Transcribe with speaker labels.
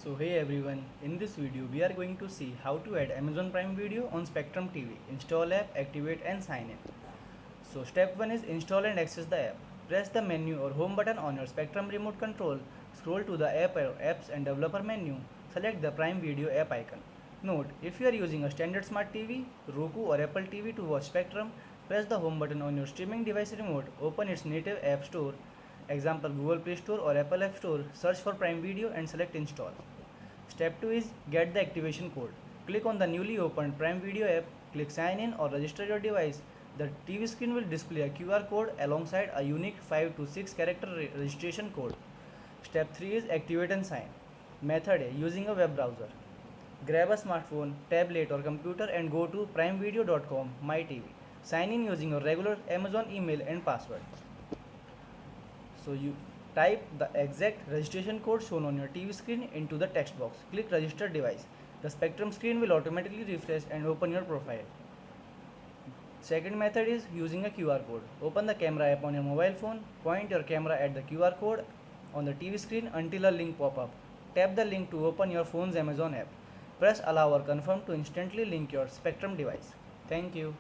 Speaker 1: So hey everyone, in this video we are going to see how to add Amazon Prime Video on Spectrum TV. Install app, activate and sign in. So step 1 is install and access the app. Press the menu or home button on your Spectrum remote control. Scroll to the app or apps and developer menu. Select the Prime Video app icon. Note, if you are using a standard smart TV, Roku or Apple TV to watch Spectrum, press the home button on your streaming device remote. Open its native app store, example Google Play Store or Apple App Store, search for Prime Video and select install. Step 2 is get the activation code. Click on the newly opened Prime Video app, click sign in or register your device. The TV screen will display a QR code alongside a unique 5 to 6 character registration code. Step 3 is activate and sign. Method A, using a web browser. Grab a smartphone, tablet or computer and go to primevideo.com myTV. Sign in using your regular Amazon email and password. So you type the exact registration code shown on your TV screen into the text box. Click register device. The Spectrum screen will automatically refresh and open your profile. Second method is using a QR code. Open the camera app on your mobile phone, point your camera at the QR code on the TV screen until a link pop up. Tap the link to open your phone's Amazon app. Press allow or confirm to instantly link your Spectrum device. Thank you.